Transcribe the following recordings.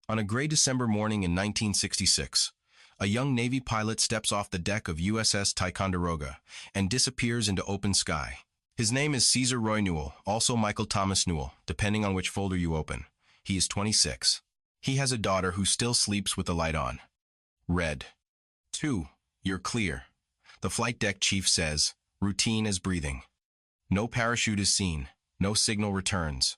On a gray December morning in 1966, a young Navy pilot steps off the deck of USS Ticonderoga and disappears into open sky. His name is Caesar Roy Newell, also Michael Thomas Newell, depending on which folder you open. He is 26. He has a daughter who still sleeps with the light on. Red. 2. You're clear. The flight deck chief says, routine as breathing. No parachute is seen. No signal returns.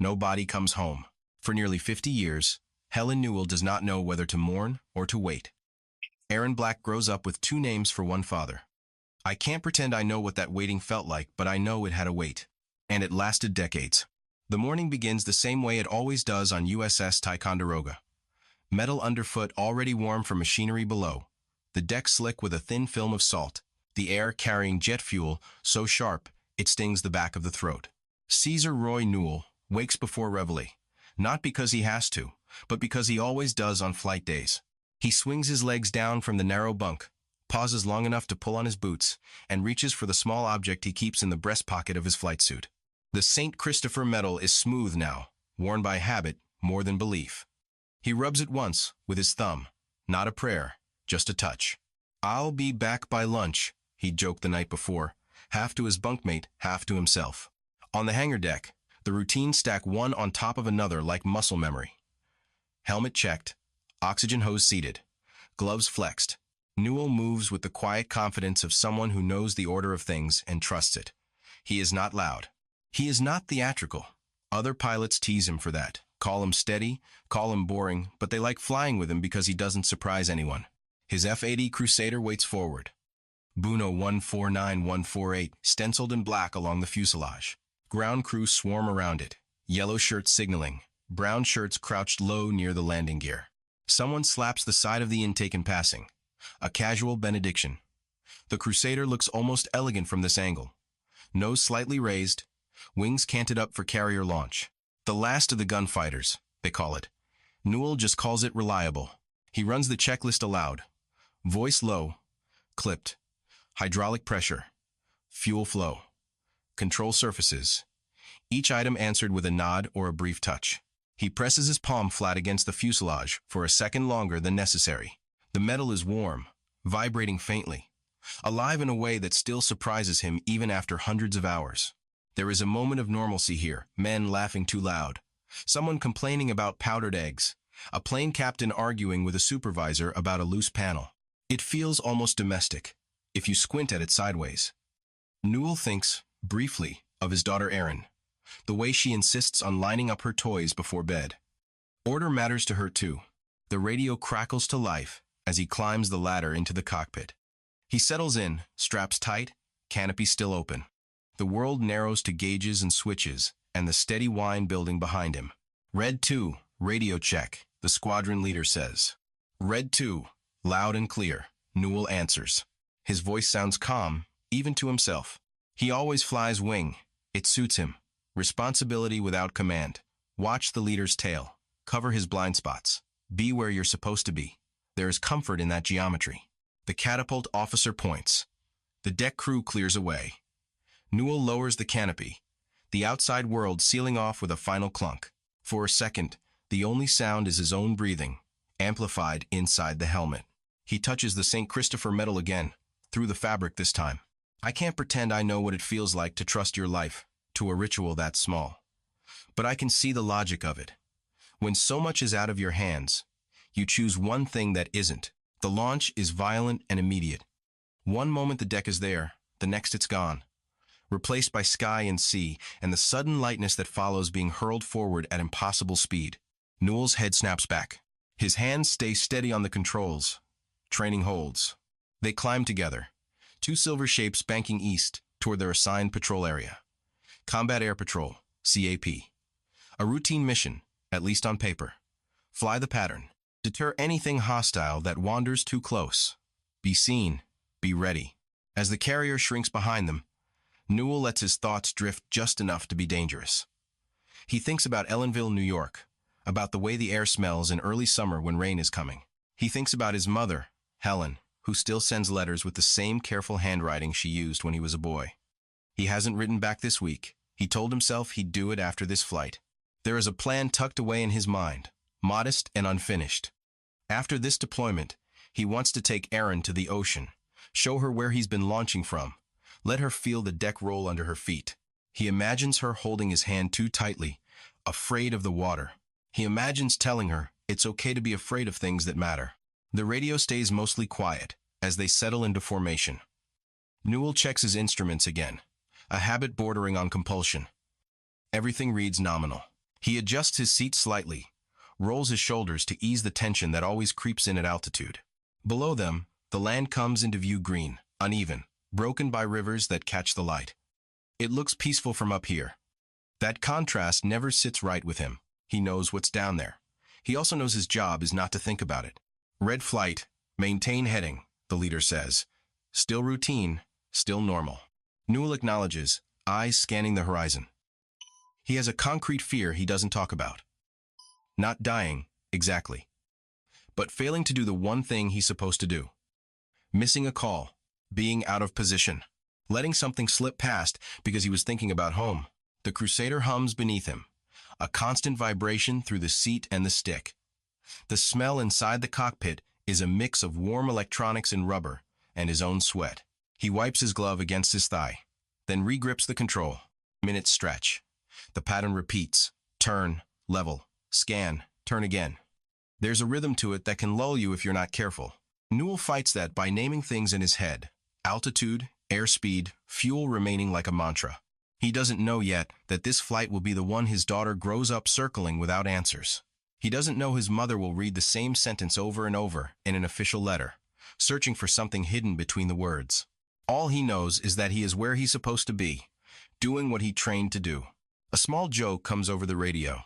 No body comes home. For nearly 50 years, Helen Newell does not know whether to mourn or to wait. Aaron Black grows up with two names for one father. I can't pretend I know what that waiting felt like, but I know it had a wait. And it lasted decades. The morning begins the same way it always does on USS Ticonderoga. Metal underfoot already warm from machinery below. The deck slick with a thin film of salt. The air carrying jet fuel so sharp it stings the back of the throat. Caesar Roy Newell wakes before reveille. Not because he has to, but because he always does on flight days. He swings his legs down from the narrow bunk, pauses long enough to pull on his boots, and reaches for the small object he keeps in the breast pocket of his flight suit. The St. Christopher medal is smooth now, worn by habit more than belief. He rubs it once with his thumb, not a prayer, just a touch. I'll be back by lunch, he joked the night before, half to his bunkmate, half to himself. On the hangar deck, the routines stack one on top of another like muscle memory. Helmet checked, oxygen hose seated, gloves flexed. Newell moves with the quiet confidence of someone who knows the order of things and trusts it. He is not loud. He is not theatrical. Other pilots tease him for that. Call him steady, call him boring, but they like flying with him because he doesn't surprise anyone. His F-8 Crusader waits forward. Buno 149148 stenciled in black along the fuselage. Ground crew swarm around it, yellow shirts signaling, brown shirts crouched low near the landing gear. Someone slaps the side of the intake in passing. A casual benediction. The Crusader looks almost elegant from this angle. Nose slightly raised, wings canted up for carrier launch. The last of the gunfighters, they call it. Newell just calls it reliable. He runs the checklist aloud. Voice low, clipped. Hydraulic pressure, fuel flow, control surfaces. Each item answered with a nod or a brief touch. He presses his palm flat against the fuselage for a second longer than necessary. The metal is warm, vibrating faintly, alive in a way that still surprises him even after hundreds of hours. There is a moment of normalcy here, men laughing too loud, someone complaining about powdered eggs, a plane captain arguing with a supervisor about a loose panel. It feels almost domestic, if you squint at it sideways. Newell thinks, briefly, of his daughter Erin, the way she insists on lining up her toys before bed. Order matters to her too. The radio crackles to life as he climbs the ladder into the cockpit. He settles in, straps tight, canopy still open. The world narrows to gauges and switches, and the steady whine building behind him. Red 2, radio check, the squadron leader says. Red 2, loud and clear, Newell answers. His voice sounds calm, even to himself. He always flies wing. It suits him. Responsibility without command. Watch the leader's tail. Cover his blind spots. Be where you're supposed to be. There is comfort in that geometry. The catapult officer points. The deck crew clears away. Newell lowers the canopy, the outside world sealing off with a final clunk. For a second, the only sound is his own breathing, amplified inside the helmet. He touches the St. Christopher medal again, through the fabric this time. I can't pretend I know what it feels like to trust your life to a ritual that small. But I can see the logic of it. When so much is out of your hands, you choose one thing that isn't. The launch is violent and immediate. One moment the deck is there, the next it's gone, replaced by sky and sea, and the sudden lightness that follows being hurled forward at impossible speed. Newell's head snaps back. His hands stay steady on the controls. Training holds. They climb together, two silver shapes banking east toward their assigned patrol area. Combat Air Patrol, CAP. A routine mission, at least on paper. Fly the pattern. Deter anything hostile that wanders too close. Be seen. Be ready. As the carrier shrinks behind them, Newell lets his thoughts drift just enough to be dangerous. He thinks about Ellenville, New York, about the way the air smells in early summer when rain is coming. He thinks about his mother, Helen, who still sends letters with the same careful handwriting she used when he was a boy. He hasn't written back this week. He told himself he'd do it after this flight. There is a plan tucked away in his mind, modest and unfinished. After this deployment, he wants to take Erin to the ocean, show her where he's been launching from, let her feel the deck roll under her feet. He imagines her holding his hand too tightly, afraid of the water. He imagines telling her it's okay to be afraid of things that matter. The radio stays mostly quiet as they settle into formation. Newell checks his instruments again, a habit bordering on compulsion. Everything reads nominal. He adjusts his seat slightly, rolls his shoulders to ease the tension that always creeps in at altitude. Below them, the land comes into view green, uneven, broken by rivers that catch the light. It looks peaceful from up here. That contrast never sits right with him. He knows what's down there. He also knows his job is not to think about it. Red flight, maintain heading, the leader says. Still routine, still normal. Newell acknowledges, eyes scanning the horizon. He has a concrete fear he doesn't talk about. Not dying, exactly. But failing to do the one thing he's supposed to do. Missing a call, being out of position, letting something slip past because he was thinking about home. The Crusader hums beneath him, a constant vibration through the seat and the stick. The smell inside the cockpit is a mix of warm electronics and rubber and his own sweat. He wipes his glove against his thigh, then regrips the control. Minutes stretch. The pattern repeats. Turn, level, scan, turn again. There's a rhythm to it that can lull you if you're not careful. Newell fights that by naming things in his head. Altitude, airspeed, fuel remaining like a mantra. He doesn't know yet that this flight will be the one his daughter grows up circling without answers. He doesn't know his mother will read the same sentence over and over in an official letter, searching for something hidden between the words. All he knows is that he is where he's supposed to be, doing what he trained to do. A small joke comes over the radio.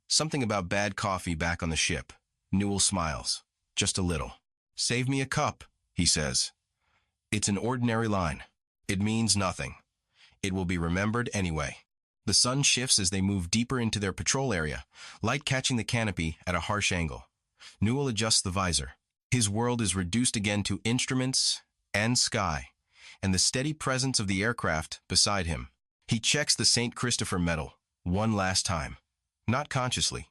Something about bad coffee back on the ship. Newell smiles. Just a little. Save me a cup, he says. It's an ordinary line. It means nothing. It will be remembered anyway. The sun shifts as they move deeper into their patrol area, light catching the canopy at a harsh angle. Newell adjusts the visor. His world is reduced again to instruments and sky, and the steady presence of the aircraft beside him. He checks the St. Christopher medal one last time. Not consciously.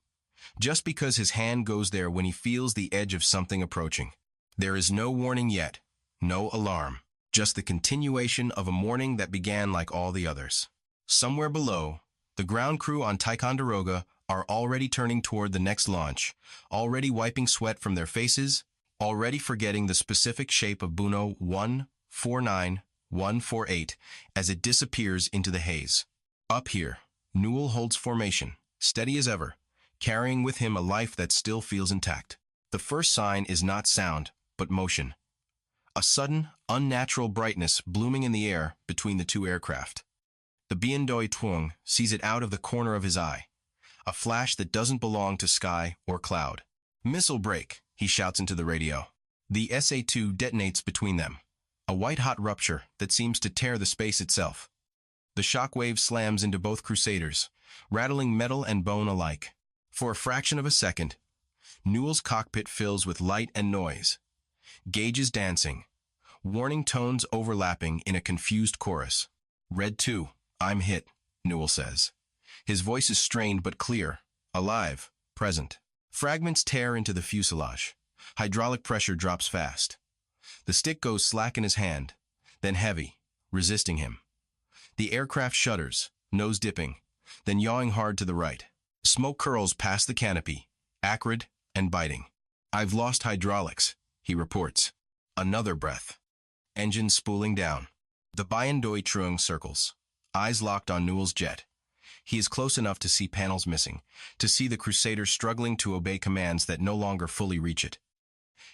Just because his hand goes there when he feels the edge of something approaching. There is no warning yet, no alarm. Just the continuation of a morning that began like all the others. Somewhere below, the ground crew on Ticonderoga are already turning toward the next launch, already wiping sweat from their faces, already forgetting the specific shape of Buno 149148 as it disappears into the haze. Up here, Newell holds formation, steady as ever, carrying with him a life that still feels intact. The first sign is not sound, but motion. A sudden, unnatural brightness blooming in the air between the two aircraft. The Bien Doi Tuong sees it out of the corner of his eye, a flash that doesn't belong to sky or cloud. Missile break, he shouts into the radio. The SA-2 detonates between them, a white-hot rupture that seems to tear the space itself. The shockwave slams into both Crusaders, rattling metal and bone alike. For a fraction of a second, Newell's cockpit fills with light and noise. Gauges dancing, warning tones overlapping in a confused chorus. Red 2, I'm hit, Newell says. His voice is strained but clear, alive, present. Fragments tear into the fuselage. Hydraulic pressure drops fast. The stick goes slack in his hand, then heavy, resisting him. The aircraft shudders, nose dipping, then yawing hard to the right. Smoke curls past the canopy, acrid and biting. I've lost hydraulics, he reports. Another breath. Engine spooling down. The Bien Doi Truong circles, eyes locked on Newell's jet. He is close enough to see panels missing, to see the Crusader struggling to obey commands that no longer fully reach it.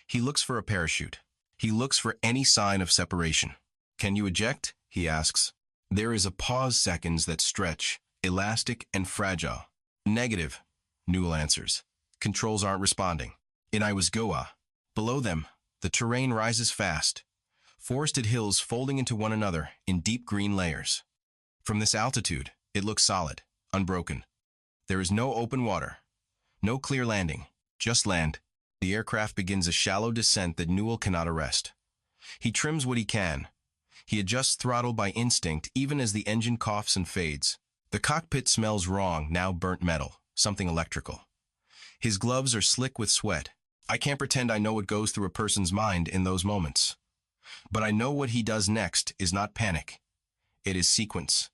He looks for a parachute. He looks for any sign of separation. Can you eject? He asks. There is a pause, seconds that stretch, elastic and fragile. Negative, Newell answers. Controls aren't responding. In Goa. Below them, the terrain rises fast. Forested hills folding into one another in deep green layers. From this altitude, it looks solid, unbroken. There is no open water, no clear landing, just land. The aircraft begins a shallow descent that Newell cannot arrest. He trims what he can. He adjusts throttle by instinct even as the engine coughs and fades. The cockpit smells wrong, now burnt metal, something electrical. His gloves are slick with sweat. I can't pretend I know what goes through a person's mind in those moments. But I know what he does next is not panic. It is sequence.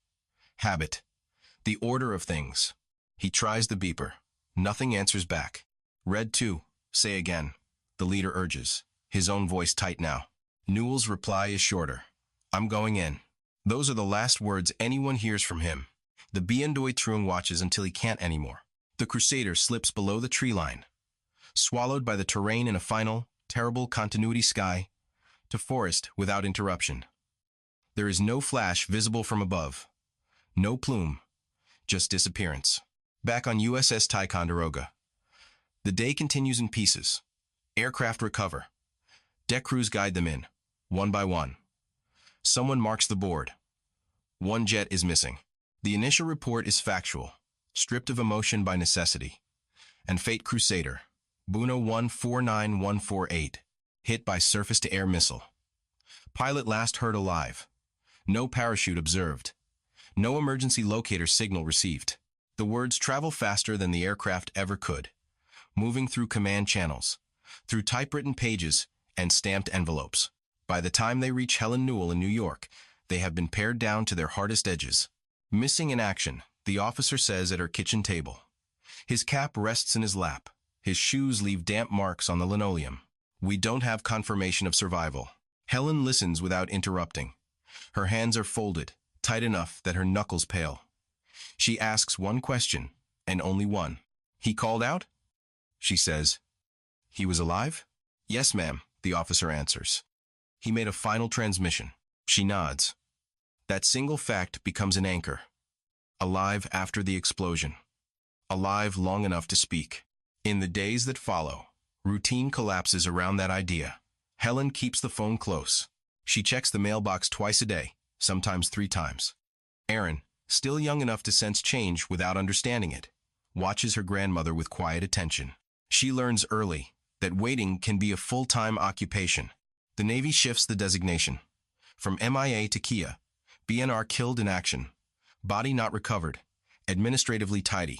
Habit. The order of things. He tries the beeper. Nothing answers back. Red 2. Say again. The leader urges, his own voice tight now. Newell's reply is shorter. I'm going in. Those are the last words anyone hears from him. The Biendoitrung watches until he can't anymore. The Crusader slips below the tree line, swallowed by the terrain in a final, terrible continuity sky, to forest without interruption. There is no flash visible from above. No plume. Just disappearance. Back on USS Ticonderoga. The day continues in pieces. Aircraft recover. Deck crews guide them in, one by one. Someone marks the board. One jet is missing. The initial report is factual, stripped of emotion by necessity. F-8 Crusader, Buno 149148, hit by surface-to-air missile. Pilot last heard alive. No parachute observed. No emergency locator signal received. The words travel faster than the aircraft ever could, moving through command channels, through typewritten pages and stamped envelopes. By the time they reach Helen Newell in New York, they have been pared down to their hardest edges. Missing in action, the officer says at her kitchen table. His cap rests in his lap. His shoes leave damp marks on the linoleum. We don't have confirmation of survival. Helen listens without interrupting. Her hands are folded, tight enough that her knuckles pale. She asks one question, and only one. He called out? She says. He was alive? Yes, ma'am, the officer answers. He made a final transmission. She nods. That single fact becomes an anchor. Alive after the explosion. Alive long enough to speak. In the days that follow, routine collapses around that idea. Helen keeps the phone close. She checks the mailbox twice a day, sometimes 3 times. Erin, still young enough to sense change without understanding it, watches her grandmother with quiet attention. She learns early that waiting can be a full-time occupation. The Navy shifts the designation. From MIA to Kia, BNR killed in action, body not recovered, administratively tidy,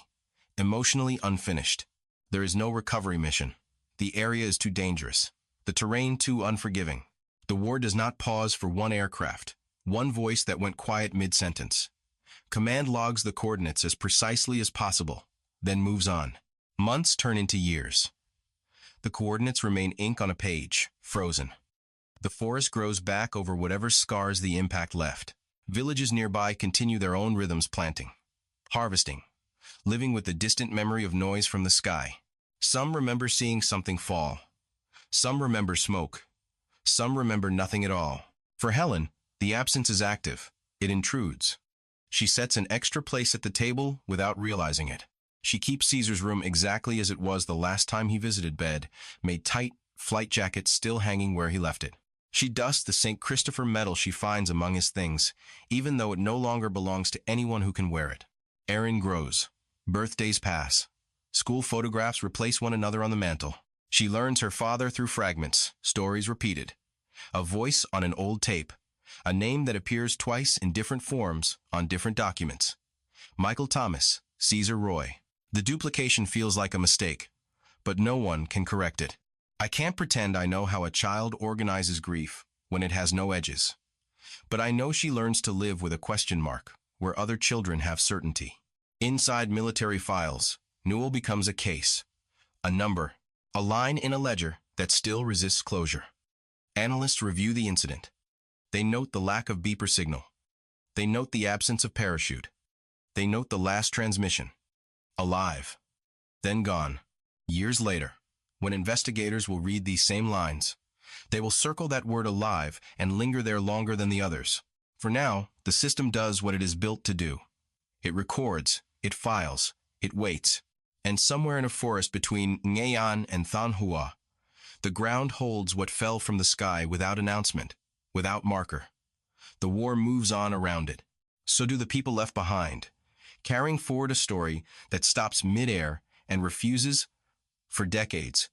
emotionally unfinished. There is no recovery mission. The area is too dangerous, the terrain too unforgiving. The war does not pause for one aircraft, one voice that went quiet mid-sentence. Command logs the coordinates as precisely as possible, then moves on. Months turn into years. The coordinates remain ink on a page, frozen. The forest grows back over whatever scars the impact left. Villages nearby continue their own rhythms, planting, harvesting, living with the distant memory of noise from the sky. Some remember seeing something fall. Some remember smoke. Some remember nothing at all. For Helen, the absence is active. It intrudes. She sets an extra place at the table without realizing it. She keeps Caesar's room exactly as it was the last time he visited, bed made tight, flight jacket still hanging where he left it. She dusts the St. Christopher medal she finds among his things, even though it no longer belongs to anyone who can wear it. Erin grows. Birthdays pass. School photographs replace one another on the mantel. She learns her father through fragments, stories repeated. A voice on an old tape. A name that appears twice in different forms on different documents. Michael Thomas, Caesar Roy. The duplication feels like a mistake, but no one can correct it. I can't pretend I know how a child organizes grief when it has no edges. But I know she learns to live with a question mark, where other children have certainty. Inside military files, Newell becomes a case, a number, a line in a ledger that still resists closure. Analysts review the incident. They note the lack of beeper signal. They note the absence of parachute. They note the last transmission. Alive. Then gone. Years later, when investigators will read these same lines, they will circle that word alive and linger there longer than the others. For now, the system does what it is built to do. It records, it files, it waits. And somewhere in a forest between Ngayon and Thanhua, the ground holds what fell from the sky without announcement, without marker. The war moves on around it. So do the people left behind, carrying forward a story that stops mid-air and refuses, for decades,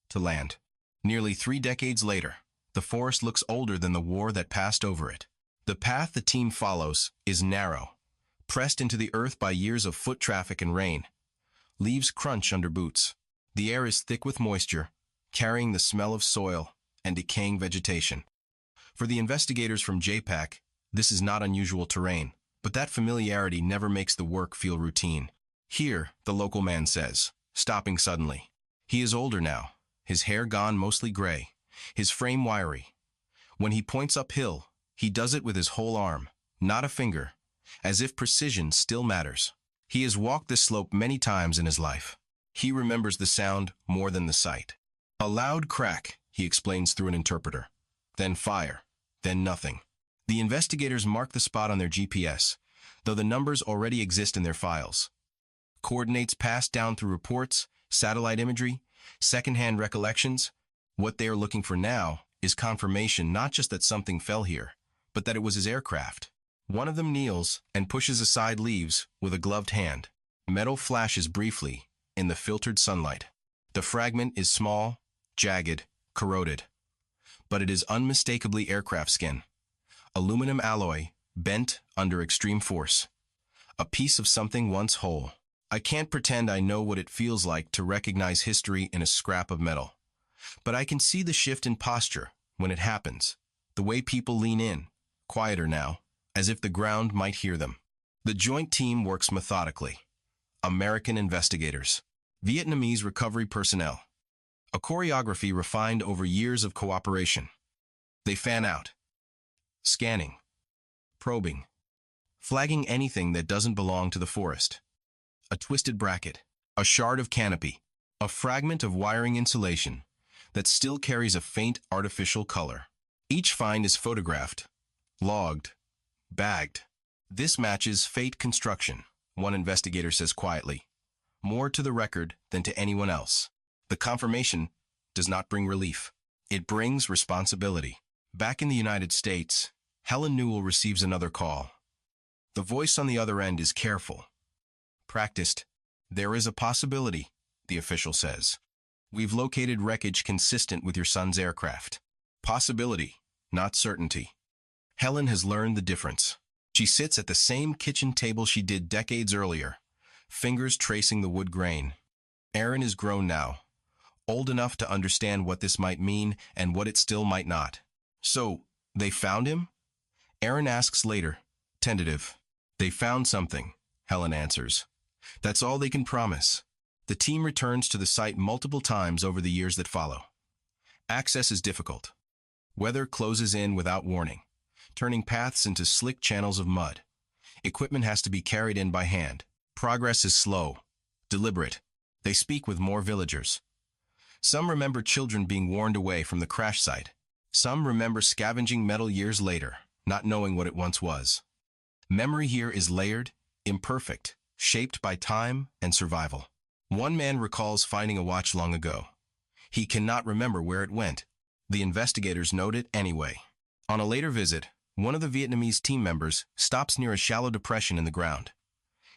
to land. Nearly 3 decades later, the forest looks older than the war that passed over it. The path the team follows is narrow, pressed into the earth by years of foot traffic and rain. Leaves crunch under boots. The air is thick with moisture, carrying the smell of soil and decaying vegetation. For the investigators from JPAC, this is not unusual terrain, but that familiarity never makes the work feel routine. Here, the local man says, stopping suddenly. He is older now, his hair gone mostly gray, his frame wiry. When he points uphill, he does it with his whole arm, not a finger, as if precision still matters. He has walked this slope many times in his life. He remembers the sound more than the sight. A loud crack, he explains through an interpreter. Then fire. Then nothing. The investigators mark the spot on their GPS, though the numbers already exist in their files. Coordinates passed down through reports, satellite imagery, second-hand recollections. What they are looking for now is confirmation not just that something fell here, but that it was his aircraft. One of them kneels and pushes aside leaves with a gloved hand. Metal flashes briefly in the filtered sunlight. The fragment is small, jagged, corroded, but it is unmistakably aircraft skin. Aluminum alloy, bent under extreme force. A piece of something once whole. I can't pretend I know what it feels like to recognize history in a scrap of metal. But I can see the shift in posture when it happens. The way people lean in, quieter now, as if the ground might hear them. The joint team works methodically. American investigators. Vietnamese recovery personnel. A choreography refined over years of cooperation. They fan out. Scanning. Probing. Flagging anything that doesn't belong to the forest. A twisted bracket. A shard of canopy. A fragment of wiring insulation that still carries a faint artificial color. Each find is photographed, logged, bagged. This matches F-8 construction, one investigator says quietly. More to the record than to anyone else. The confirmation does not bring relief. It brings responsibility. Back in the United States, Helen Newell receives another call. The voice on the other end is careful. Practiced. There is a possibility, the official says. We've located wreckage consistent with your son's aircraft. Possibility, not certainty. Helen has learned the difference. She sits at the same kitchen table she did decades earlier, fingers tracing the wood grain. Aaron is grown now, old enough to understand what this might mean and what it still might not. So, they found him? Aaron asks later, tentative. They found something, Helen answers. That's all they can promise. The team returns to the site multiple times over the years that follow. Access is difficult. Weather closes in without warning, turning paths into slick channels of mud. Equipment has to be carried in by hand. Progress is slow, deliberate. They speak with more villagers. Some remember children being warned away from the crash site. Some remember scavenging metal years later, not knowing what it once was. Memory here is layered, imperfect, shaped by time and survival. One man recalls finding a watch long ago. He cannot remember where it went. The investigators note it anyway. On a later visit, one of the Vietnamese team members stops near a shallow depression in the ground.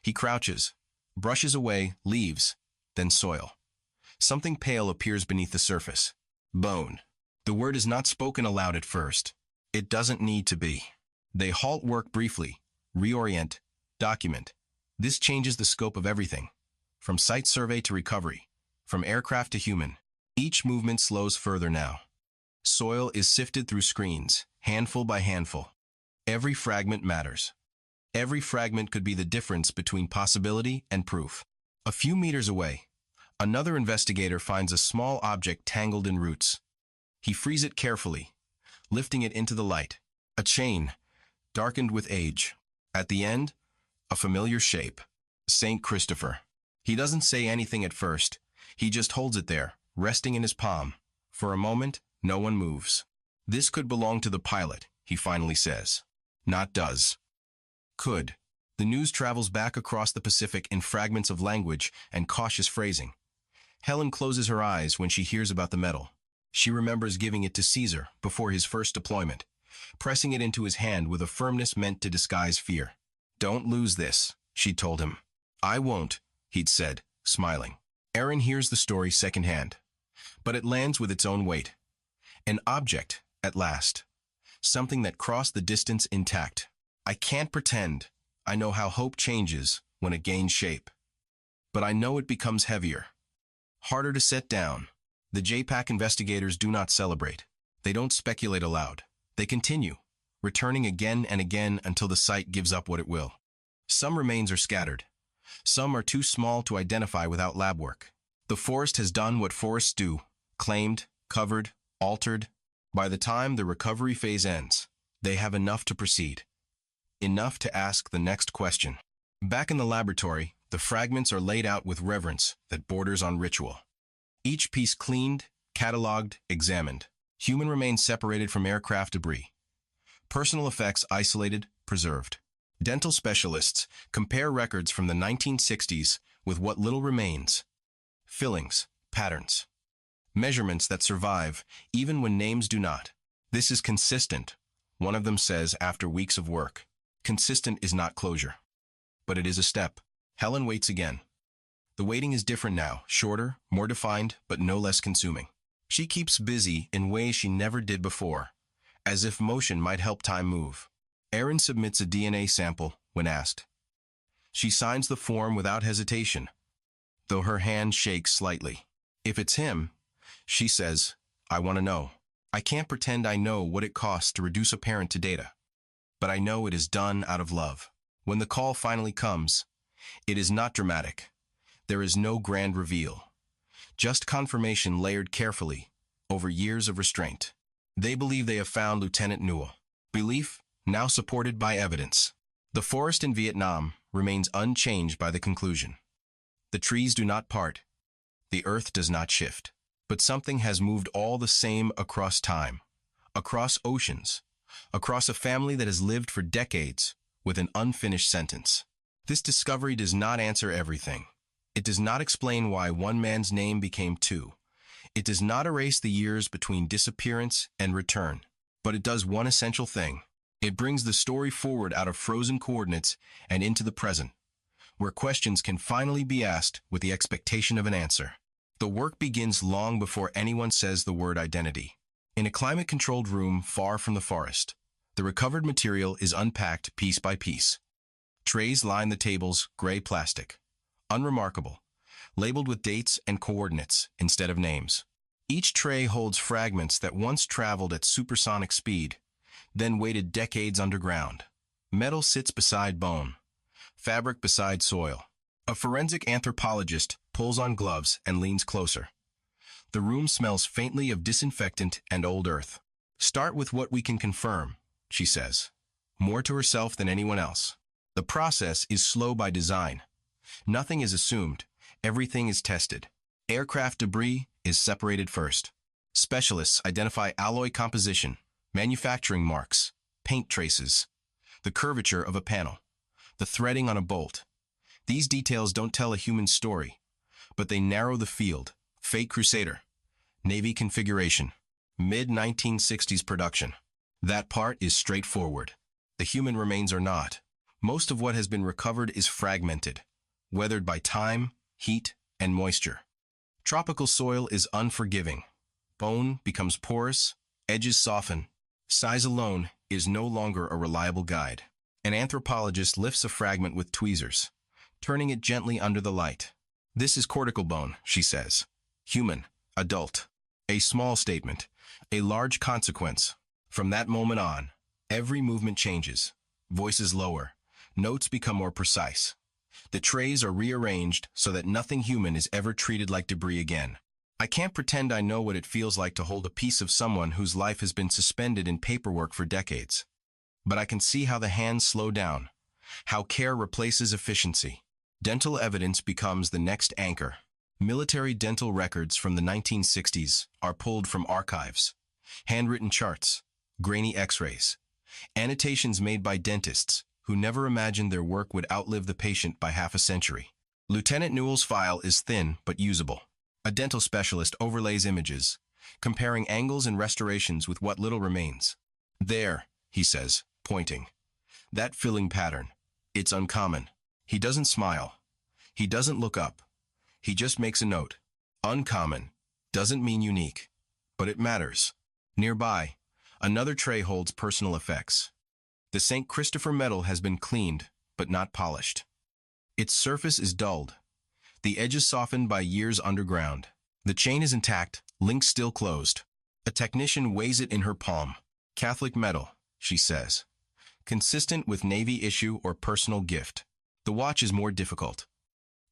He crouches, brushes away leaves, then soil. Something pale appears beneath the surface. Bone. The word is not spoken aloud at first. It doesn't need to be. They halt work briefly, reorient, document. This changes the scope of everything. From site survey to recovery, from aircraft to human. Each movement slows further now. Soil is sifted through screens, handful by handful. Every fragment matters. Every fragment could be the difference between possibility and proof. A few meters away, another investigator finds a small object tangled in roots. He frees it carefully, lifting it into the light. A chain, darkened with age. At the end, a familiar shape. St. Christopher. He doesn't say anything at first. He just holds it there, resting in his palm. For a moment, no one moves. This could belong to the pilot, he finally says. Not does. Could. The news travels back across the Pacific in fragments of language and cautious phrasing. Helen closes her eyes when she hears about the medal. She remembers giving it to Caesar before his first deployment, pressing it into his hand with a firmness meant to disguise fear. Don't lose this, she told him. I won't, he'd said, smiling. Aaron hears the story secondhand, but it lands with its own weight. An object, at last. Something that crossed the distance intact. I can't pretend I know how hope changes when it gains shape. But I know it becomes heavier, harder to set down. The JPAC investigators do not celebrate. They don't speculate aloud. They continue, returning again and again until the site gives up what it will. Some remains are scattered. Some are too small to identify without lab work. The forest has done what forests do, claimed, covered, altered. By the time the recovery phase ends, they have enough to proceed. Enough to ask the next question. Back in the laboratory, the fragments are laid out with reverence that borders on ritual. Each piece cleaned, catalogued, examined. Human remains separated from aircraft debris. Personal effects isolated, preserved. Dental specialists compare records from the 1960s with what little remains. Fillings, patterns. Measurements that survive, even when names do not. This is consistent, one of them says after weeks of work. Consistent is not closure. But it is a step. Helen waits again. The waiting is different now, shorter, more defined, but no less consuming. She keeps busy in ways she never did before, as if motion might help time move. Erin submits a DNA sample when asked. She signs the form without hesitation, though her hand shakes slightly. If it's him, she says, I want to know. I can't pretend I know what it costs to reduce a parent to data, but I know it is done out of love. When the call finally comes, it is not dramatic. There is no grand reveal. Just confirmation layered carefully over years of restraint. They believe they have found Lieutenant Newell. Belief, now supported by evidence. The forest in Vietnam remains unchanged by the conclusion. The trees do not part. The earth does not shift. But something has moved all the same across time, across oceans, across a family that has lived for decades with an unfinished sentence. This discovery does not answer everything. It does not explain why one man's name became two. It does not erase the years between disappearance and return. But it does one essential thing. It brings the story forward out of frozen coordinates and into the present, where questions can finally be asked with the expectation of an answer. The work begins long before anyone says the word identity. In a climate-controlled room far from the forest, the recovered material is unpacked piece by piece. Trays line the tables, gray plastic. Unremarkable, labeled with dates and coordinates instead of names. Each tray holds fragments that once traveled at supersonic speed, then waited decades underground. Metal sits beside bone, fabric beside soil. A forensic anthropologist pulls on gloves and leans closer. The room smells faintly of disinfectant and old earth. Start with what we can confirm, she says, more to herself than anyone else. The process is slow by design. Nothing is assumed. Everything is tested. Aircraft debris is separated first. Specialists identify alloy composition, manufacturing marks, paint traces, the curvature of a panel, the threading on a bolt. These details don't tell a human story, but they narrow the field. F-8 Crusader, Navy configuration, mid-1960s production. That part is straightforward. The human remains are not. Most of what has been recovered is fragmented, weathered by time, heat, and moisture. Tropical soil is unforgiving. Bone becomes porous, edges soften. Size alone is no longer a reliable guide. An anthropologist lifts a fragment with tweezers, turning it gently under the light. This is cortical bone, she says. Human, adult. A small statement, a large consequence. From that moment on, every movement changes. Voices lower. Notes become more precise. The trays are rearranged so that nothing human is ever treated like debris again. I can't pretend I know what it feels like to hold a piece of someone whose life has been suspended in paperwork for decades. But I can see how the hands slow down, how care replaces efficiency. Dental evidence becomes the next anchor. Military dental records from the 1960s are pulled from archives. Handwritten charts, grainy x-rays, annotations made by dentists who never imagined their work would outlive the patient by half a century. Lieutenant Newell's file is thin but usable. A dental specialist overlays images, comparing angles and restorations with what little remains. There, he says, pointing. That filling pattern. It's uncommon. He doesn't smile. He doesn't look up. He just makes a note. Uncommon doesn't mean unique, but it matters. Nearby, another tray holds personal effects. The St. Christopher medal has been cleaned, but not polished. Its surface is dulled, the edges softened by years underground. The chain is intact, link still closed. A technician weighs it in her palm. Catholic metal, she says. Consistent with Navy issue or personal gift. The watch is more difficult.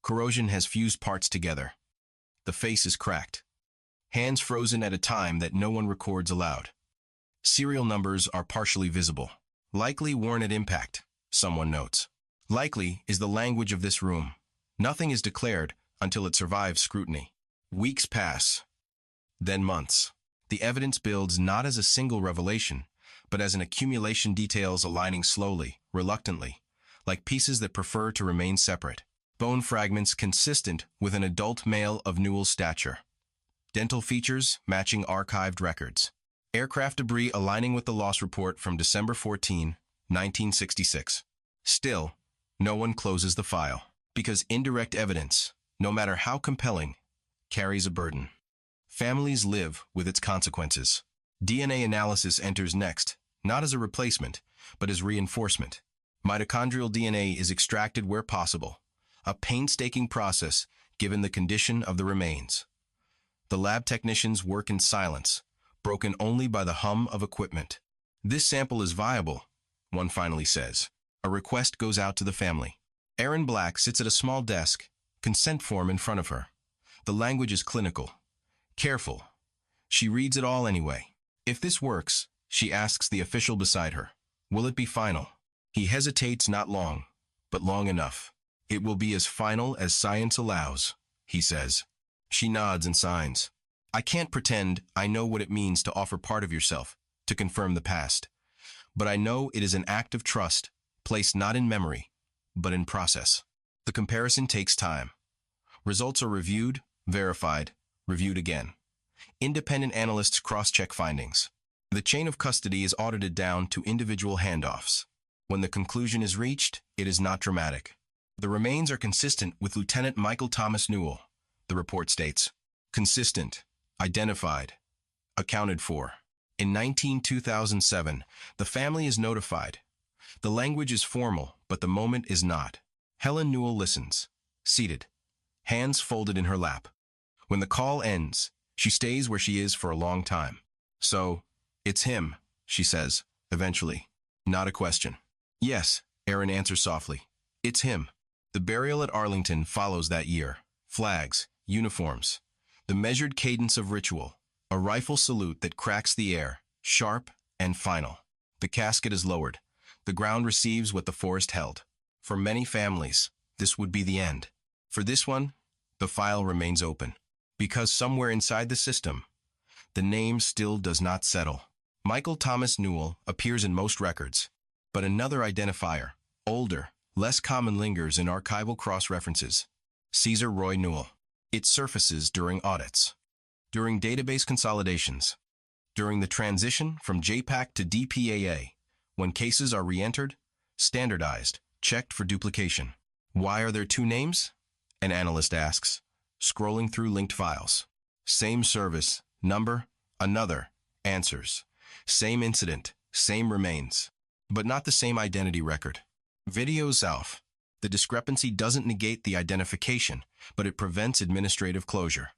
Corrosion has fused parts together. The face is cracked. Hands frozen at a time that no one records aloud. Serial numbers are partially visible. Likely worn at impact, someone notes. Likely is the language of this room. Nothing is declared until it survives scrutiny. Weeks pass. Then months. The evidence builds not as a single revelation, but as an accumulation, details aligning slowly, reluctantly, like pieces that prefer to remain separate. Bone fragments consistent with an adult male of Newell's stature. Dental features matching archived records. Aircraft debris aligning with the loss report from December 14, 1966. Still, no one closes the file, because indirect evidence, no matter how compelling, carries a burden. Families live with its consequences. DNA analysis enters next, not as a replacement, but as reinforcement. Mitochondrial DNA is extracted where possible, a painstaking process given the condition of the remains. The lab technicians work in silence, broken only by the hum of equipment. This sample is viable, one finally says. A request goes out to the family. Erin Black sits at a small desk, consent form in front of her. The language is clinical, careful. She reads it all anyway. If this works, she asks the official beside her, will it be final? He hesitates, not long, but long enough. It will be as final as science allows, he says. She nods and signs. I can't pretend I know what it means to offer part of yourself, to confirm the past. But I know it is an act of trust, placed not in memory, but in process. The comparison takes time. Results are reviewed, verified, reviewed again. Independent analysts cross-check findings. The chain of custody is audited down to individual handoffs. When the conclusion is reached, it is not dramatic. The remains are consistent with Lieutenant Michael Thomas Newell, the report states. Consistent, identified, accounted for. In 2007, the family is notified. The language is formal, but the moment is not. Helen Newell listens, seated, hands folded in her lap. When the call ends, she stays where she is for a long time. So, it's him, she says, eventually. Not a question. Yes, Erin answers softly. It's him. The burial at Arlington follows that year. Flags, uniforms, the measured cadence of ritual, a rifle salute that cracks the air, sharp and final. The casket is lowered. The ground receives what the forest held. For many families, this would be the end. For this one, the file remains open. Because somewhere inside the system, the name still does not settle. Michael Thomas Newell appears in most records, but another identifier, older, less common, lingers in archival cross-references. Caesar Roy Newell. It surfaces during audits, during database consolidations, during the transition from JPAC to DPAA, when cases are re-entered, standardized, checked for duplication. Why are there two names? An analyst asks, scrolling through linked files. Same service, number, another, answers. Same incident, same remains, but not the same identity record. Videos off. The discrepancy doesn't negate the identification, but it prevents administrative closure.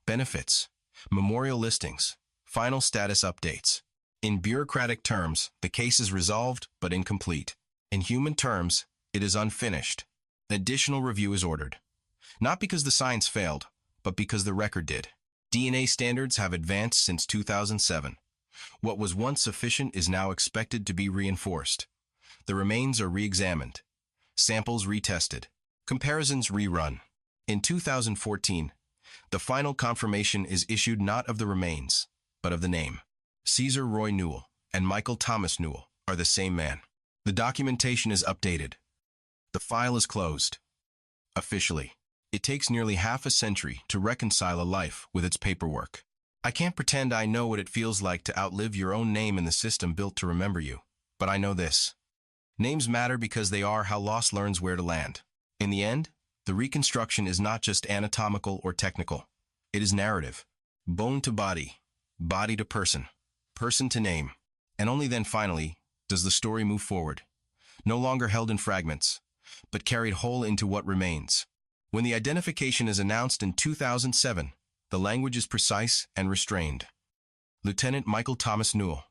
Benefits, memorial listings, final status updates. In bureaucratic terms, the case is resolved but incomplete. In human terms, it is unfinished. Additional review is ordered. Not because the science failed, but because the record did. DNA standards have advanced since 2007. What was once sufficient is now expected to be reinforced. The remains are re-examined. Samples retested. Comparisons rerun. In 2014, the final confirmation is issued not of the remains, but of the name. Caesar Roy Newell and Michael Thomas Newell are the same man. The documentation is updated. The file is closed. Officially. It takes nearly half a century to reconcile a life with its paperwork. I can't pretend I know what it feels like to outlive your own name in the system built to remember you, but I know this. Names matter because they are how loss learns where to land. In the end, the reconstruction is not just anatomical or technical. It is narrative. Bone to body, body to person, person to name. And only then, finally, does the story move forward. No longer held in fragments, but carried whole into what remains. When the identification is announced in 2007, The language is precise and restrained. Lieutenant Michael Thomas Newell.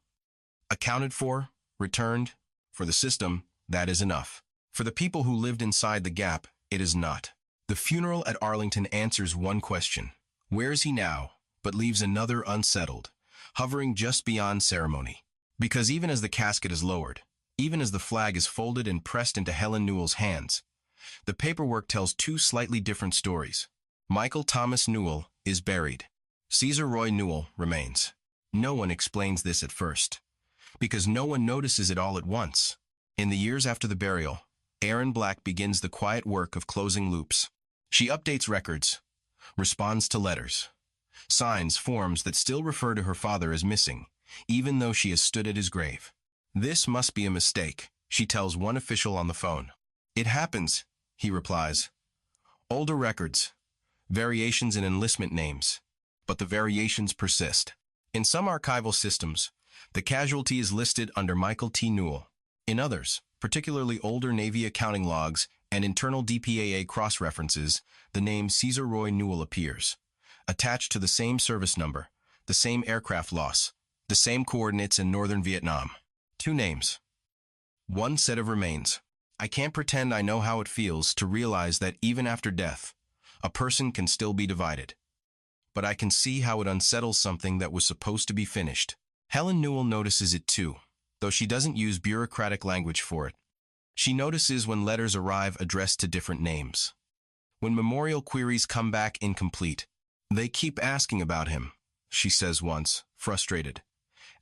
Accounted for, returned. For the system, that is enough. For the people who lived inside the gap, it is not. The funeral at Arlington answers one question. Where is he now? But leaves another unsettled, hovering just beyond ceremony. Because even as the casket is lowered, even as the flag is folded and pressed into Helen Newell's hands, the paperwork tells two slightly different stories. Michael Thomas Newell is buried. Caesar Roy Newell remains. No one explains this at first, because no one notices it all at once. In the years after the burial, Erin Black begins the quiet work of closing loops. She updates records, responds to letters, signs forms that still refer to her father as missing, even though she has stood at his grave. This must be a mistake, she tells one official on the phone. It happens, he replies. Older records, variations in enlistment names, but the variations persist. In some archival systems, the casualty is listed under Michael T. Newell. In others, particularly older Navy accounting logs and internal DPAA cross-references, the name Caesar Roy Newell appears, attached to the same service number, the same aircraft loss, the same coordinates in northern Vietnam. Two names. One set of remains. I can't pretend I know how it feels to realize that even after death, a person can still be divided. But I can see how it unsettles something that was supposed to be finished. Helen Newell notices it too, though she doesn't use bureaucratic language for it. She notices when letters arrive addressed to different names. When memorial queries come back incomplete. They keep asking about him, she says once, frustrated,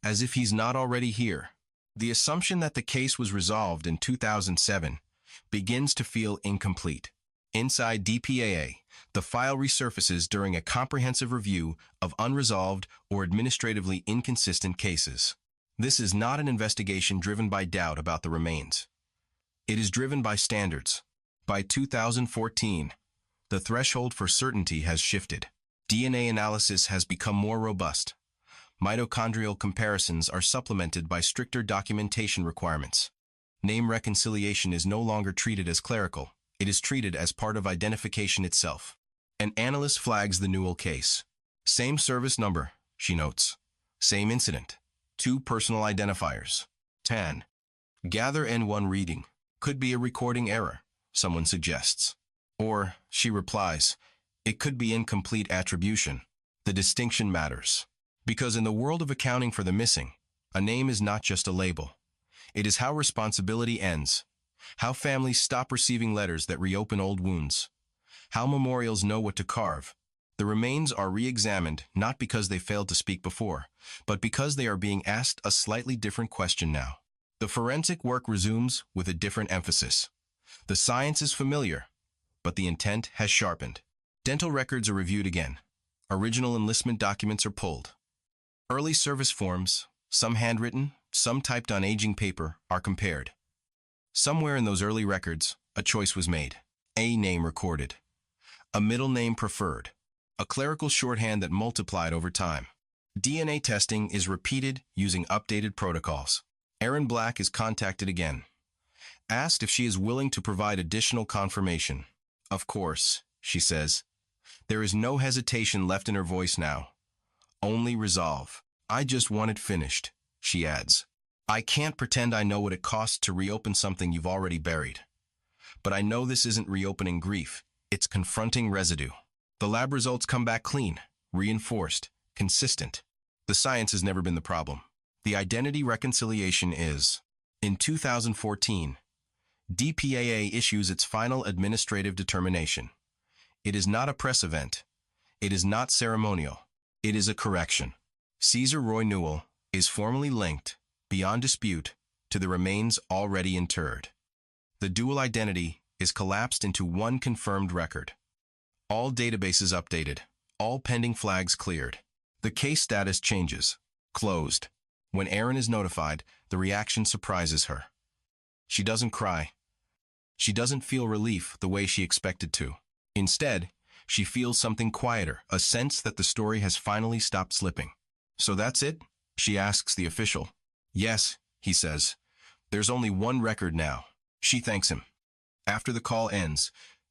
as if he's not already here. The assumption that the case was resolved in 2007 begins to feel incomplete. Inside DPAA, the file resurfaces during a comprehensive review of unresolved or administratively inconsistent cases. This is not an investigation driven by doubt about the remains. It is driven by standards. By 2014, the threshold for certainty has shifted. DNA analysis has become more robust. Mitochondrial comparisons are supplemented by stricter documentation requirements. Name reconciliation is no longer treated as clerical. It is treated as part of identification itself. An analyst flags the Newell case. Same service number, she notes. Same incident. Two personal identifiers. 10. Gather N1 reading. Could be a recording error, someone suggests. Or, she replies, it could be incomplete attribution. The distinction matters. Because in the world of accounting for the missing, a name is not just a label. It is how responsibility ends, how families stop receiving letters that reopen old wounds, how memorials know what to carve. The remains are re-examined not because they failed to speak before, but because they are being asked a slightly different question now. The forensic work resumes with a different emphasis. The science is familiar, but the intent has sharpened. Dental records are reviewed again. Original enlistment documents are pulled. Early service forms, some handwritten, some typed on aging paper, are compared. Somewhere in those early records, a choice was made. A name recorded. A middle name preferred. A clerical shorthand that multiplied over time. DNA testing is repeated using updated protocols. Erin Black is contacted again. Asked if she is willing to provide additional confirmation. Of course, she says. There is no hesitation left in her voice now. Only resolve. I just want it finished, she adds. I can't pretend I know what it costs to reopen something you've already buried. But I know this isn't reopening grief. It's confronting residue. The lab results come back clean, reinforced, consistent. The science has never been the problem. The identity reconciliation is. In 2014, DPAA issues its final administrative determination. It is not a press event. It is not ceremonial. It is a correction. Caesar Roy Newell is formally linked, beyond dispute, to the remains already interred. The dual identity is collapsed into one confirmed record. All databases updated, all pending flags cleared. The case status changes. Closed. When Erin is notified, the reaction surprises her. She doesn't cry. She doesn't feel relief the way she expected to. Instead, she feels something quieter, a sense that the story has finally stopped slipping. So that's it? She asks the official. Yes, he says. There's only one record now. She thanks him. After the call ends,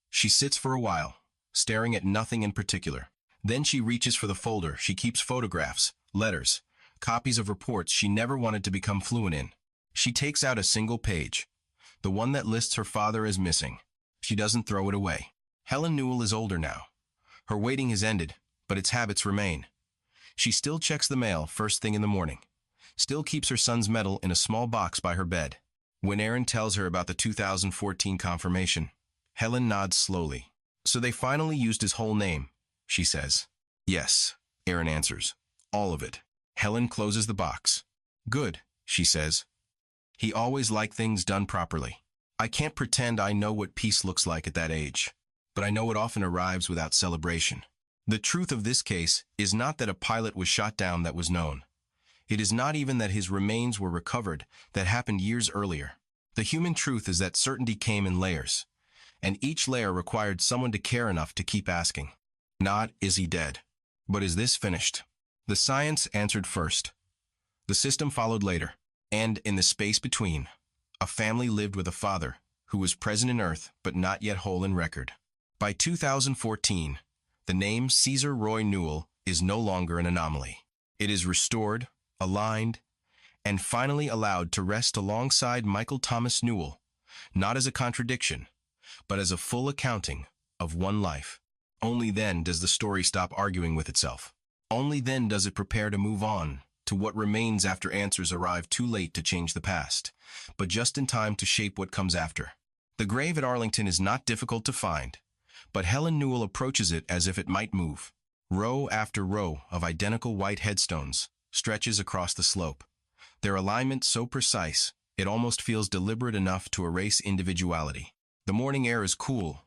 she sits for a while, staring at nothing in particular. Then she reaches for the folder. She keeps photographs, letters, copies of reports she never wanted to become fluent in. She takes out a single page, the one that lists her father as missing. She doesn't throw it away. Helen Newell is older now. Her waiting has ended, but its habits remain. She still checks the mail first thing in the morning, still keeps her son's medal in a small box by her bed. When Aaron tells her about the 2014 confirmation, Helen nods slowly. "So they finally used his whole name," she says. "Yes," Aaron answers. "All of it." Helen closes the box. "Good," she says. "He always liked things done properly. I can't pretend I know what peace looks like at that age, but I know it often arrives without celebration." The truth of this case is not that a pilot was shot down that was known. It is not even that his remains were recovered that happened years earlier. The human truth is that certainty came in layers, and each layer required someone to care enough to keep asking. Not, "Is he dead?" but "Is this finished?" The science answered first. The system followed later. And in the space between, a family lived with a father who was present in Earth but not yet whole in record. By 2014, the name Caesar Roy Newell is no longer an anomaly. It is restored, aligned, and finally allowed to rest alongside Michael Thomas Newell, not as a contradiction, but as a full accounting of one life. Only then does the story stop arguing with itself. Only then does it prepare to move on to what remains after answers arrive too late to change the past, but just in time to shape what comes after. The grave at Arlington is not difficult to find, but Helen Newell approaches it as if it might move. Row after row of identical white headstones stretches across the slope, their alignment so precise it almost feels deliberate enough to erase individuality. The morning air is cool,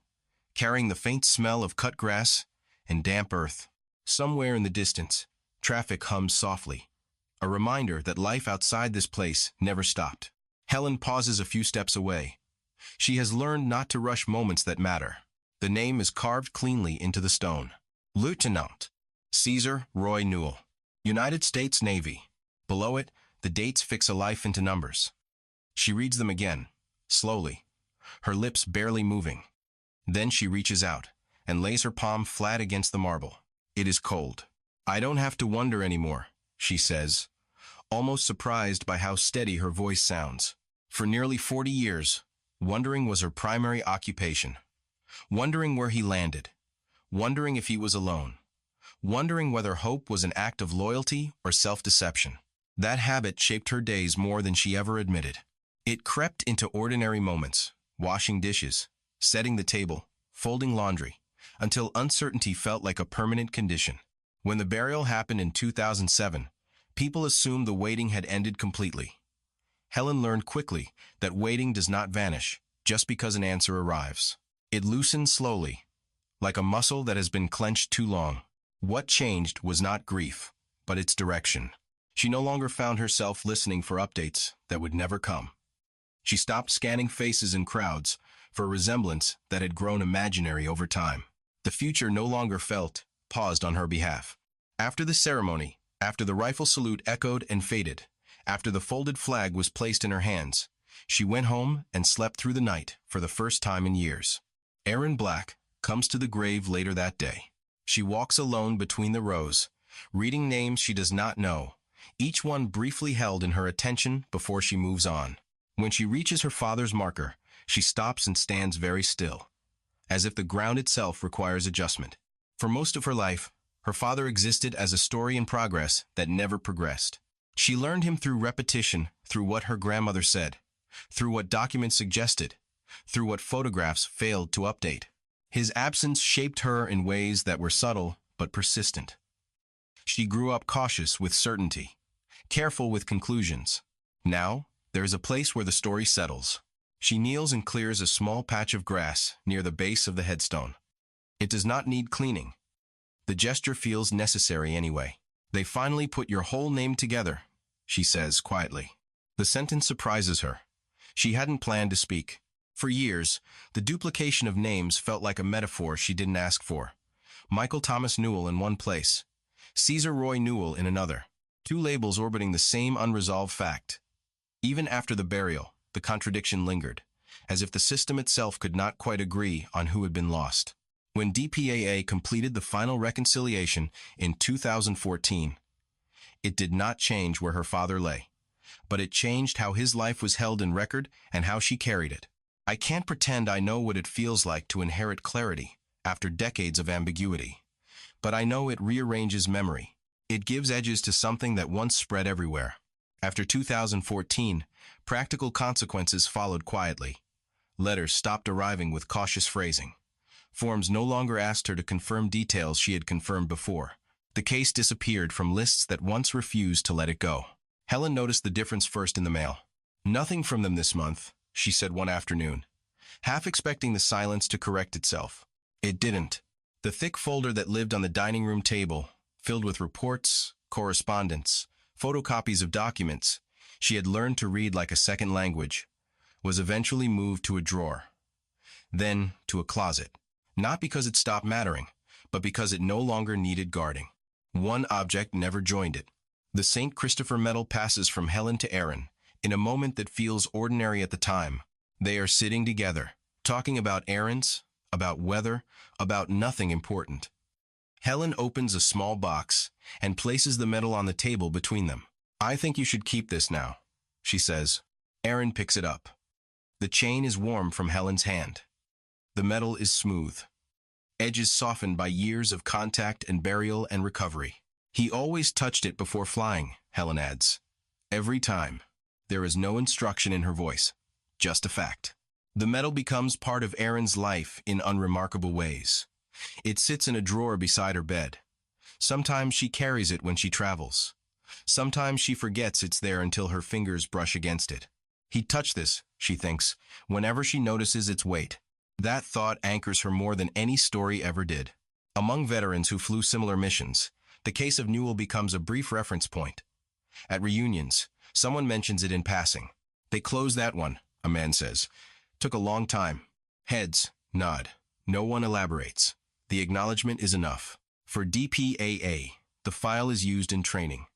carrying the faint smell of cut grass and damp earth. Somewhere in the distance, traffic hums softly, a reminder that life outside this place never stopped. Helen pauses a few steps away. She has learned not to rush moments that matter. The name is carved cleanly into the stone. Lieutenant Caesar Roy Newell, United States Navy. Below it, the dates fix a life into numbers. She reads them again, slowly, her lips barely moving. Then she reaches out and lays her palm flat against the marble. It is cold. "I don't have to wonder anymore," she says, almost surprised by how steady her voice sounds. For nearly 40 years, wondering was her primary occupation. Wondering where he landed. Wondering if he was alone. Wondering whether hope was an act of loyalty or self-deception. That habit shaped her days more than she ever admitted. It crept into ordinary moments, washing dishes, setting the table, folding laundry, until uncertainty felt like a permanent condition. When the burial happened in 2007, people assumed the waiting had ended completely. Helen learned quickly that waiting does not vanish just because an answer arrives. It loosens slowly, like a muscle that has been clenched too long. What changed was not grief, but its direction. She no longer found herself listening for updates that would never come. She stopped scanning faces in crowds for a resemblance that had grown imaginary over time. The future no longer paused on her behalf. After the ceremony, after the rifle salute echoed and faded, after the folded flag was placed in her hands, she went home and slept through the night for the first time in years. Aaron Black comes to the grave later that day. She walks alone between the rows, reading names she does not know, each one briefly held in her attention before she moves on. When she reaches her father's marker, she stops and stands very still, as if the ground itself requires adjustment. For most of her life, her father existed as a story in progress that never progressed. She learned him through repetition, through what her grandmother said, through what documents suggested, through what photographs failed to update. His absence shaped her in ways that were subtle but persistent. She grew up cautious with certainty, careful with conclusions. Now, there is a place where the story settles. She kneels and clears a small patch of grass near the base of the headstone. It does not need cleaning. The gesture feels necessary anyway. "They finally put your whole name together," she says quietly. The sentence surprises her. She hadn't planned to speak. For years, the duplication of names felt like a metaphor she didn't ask for. Michael Thomas Newell in one place, Caesar Roy Newell in another. Two labels orbiting the same unresolved fact. Even after the burial, the contradiction lingered, as if the system itself could not quite agree on who had been lost. When DPAA completed the final reconciliation in 2014, it did not change where her father lay, but it changed how his life was held in record and how she carried it. I can't pretend I know what it feels like to inherit clarity after decades of ambiguity, but I know it rearranges memory. It gives edges to something that once spread everywhere. After 2014, practical consequences followed quietly. Letters stopped arriving with cautious phrasing. Forms no longer asked her to confirm details she had confirmed before. The case disappeared from lists that once refused to let it go. Helen noticed the difference first in the mail. "Nothing from them this month," she said one afternoon, half expecting the silence to correct itself. It didn't. The thick folder that lived on the dining room table, filled with reports, correspondence, photocopies of documents she had learned to read like a second language, was eventually moved to a drawer, then to a closet. Not because it stopped mattering, but because it no longer needed guarding. One object never joined it. The St. Christopher medal passes from Helen to Aaron, in a moment that feels ordinary at the time. They are sitting together, talking about errands, about weather, about nothing important. Helen opens a small box and places the medal on the table between them. "I think you should keep this now," she says. Aaron picks it up. The chain is warm from Helen's hand. The medal is smooth, edges softened by years of contact and burial and recovery. "He always touched it before flying," Helen adds. "Every time." There is no instruction in her voice, just a fact. The medal becomes part of Erin's life in unremarkable ways. It sits in a drawer beside her bed. Sometimes she carries it when she travels. Sometimes she forgets it's there until her fingers brush against it. He touched this, she thinks, whenever she notices its weight. That thought anchors her more than any story ever did. Among veterans who flew similar missions, the case of Newell becomes a brief reference point. At reunions, someone mentions it in passing. "They closed that one," a man says. "Took a long time." Heads nod. No one elaborates. The acknowledgement is enough. For DPAA, the file is used in training.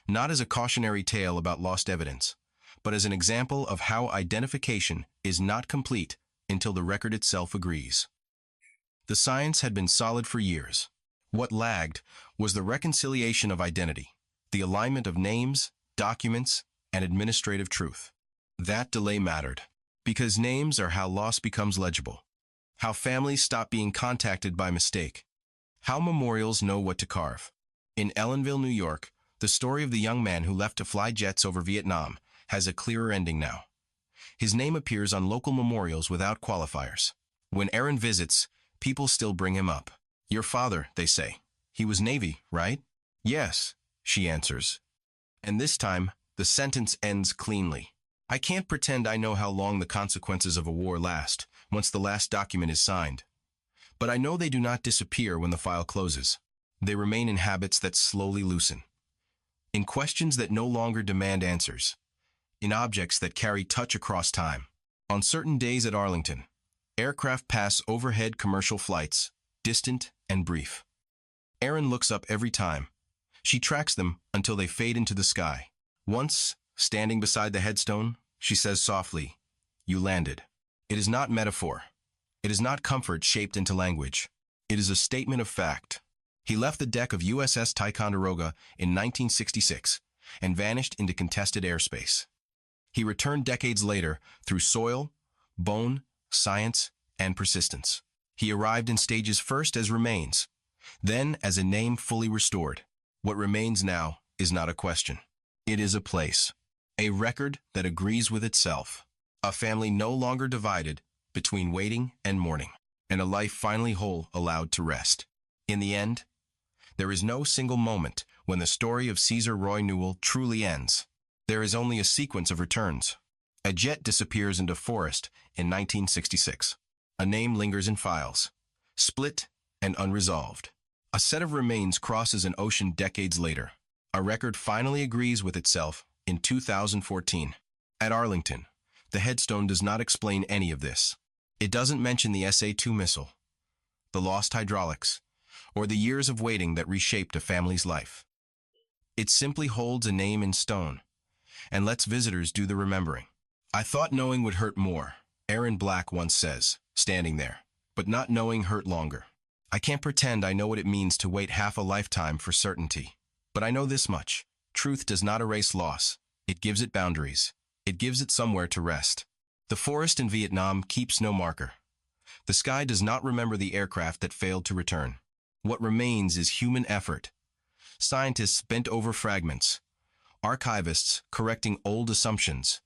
Not as a cautionary tale about lost evidence, but as an example of how identification is not complete until the record itself agrees. The science had been solid for years. What lagged was the reconciliation of identity, the alignment of names, documents, and administrative truth. That delay mattered, because names are how loss becomes legible, how families stop being contacted by mistake, how memorials know what to carve. In Ellenville, New York, the story of the young man who left to fly jets over Vietnam has a clearer ending now. His name appears on local memorials without qualifiers. When Aaron visits, people still bring him up. "Your father," they say. "He was Navy, right?" "Yes," she answers. And this time, the sentence ends cleanly. I can't pretend I know how long the consequences of a war last, once the last document is signed. But I know they do not disappear when the file closes. They remain in habits that slowly loosen, in questions that no longer demand answers, in objects that carry touch across time. On certain days at Arlington, aircraft pass overhead commercial flights, distant and brief. Erin looks up every time. She tracks them until they fade into the sky. Once, standing beside the headstone, she says softly, "You landed." It is not metaphor. It is not comfort shaped into language. It is a statement of fact. He left the deck of USS Ticonderoga in 1966 and vanished into contested airspace. He returned decades later through soil, bone, science, and persistence. He arrived in stages first as remains, then as a name fully restored. What remains now is not a question. It is a place, a record that agrees with itself, a family no longer divided between waiting and mourning, and a life finally whole allowed to rest. In the end, there is no single moment when the story of Caesar Roy Newell truly ends. There is only a sequence of returns. A jet disappears into forest in 1966. A name lingers in files, split and unresolved. A set of remains crosses an ocean decades later. A record finally agrees with itself in 2014. At Arlington, the headstone does not explain any of this. It doesn't mention the SA-2 missile, the lost hydraulics, or the years of waiting that reshaped a family's life. It simply holds a name in stone and lets visitors do the remembering. "I thought knowing would hurt more," Aaron Black once says, standing there, but not knowing hurt longer. I can't pretend I know what it means to wait half a lifetime for certainty. But I know this much. Truth does not erase loss. It gives it boundaries. It gives it somewhere to rest. The forest in Vietnam keeps no marker. The sky does not remember the aircraft that failed to return. What remains is human effort. Scientists bent over fragments. Archivists correcting old assumptions.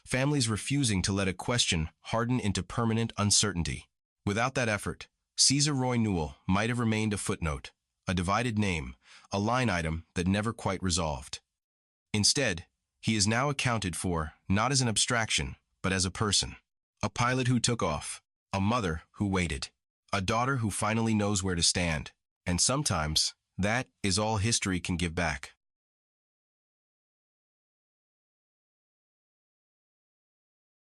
Families refusing to let a question harden into permanent uncertainty. Without that effort, Caesar Roy Newell might have remained a footnote, a divided name, a line item that never quite resolved. Instead, he is now accounted for not as an abstraction, but as a person. A pilot who took off, a mother who waited, a daughter who finally knows where to stand. And sometimes, that is all history can give back.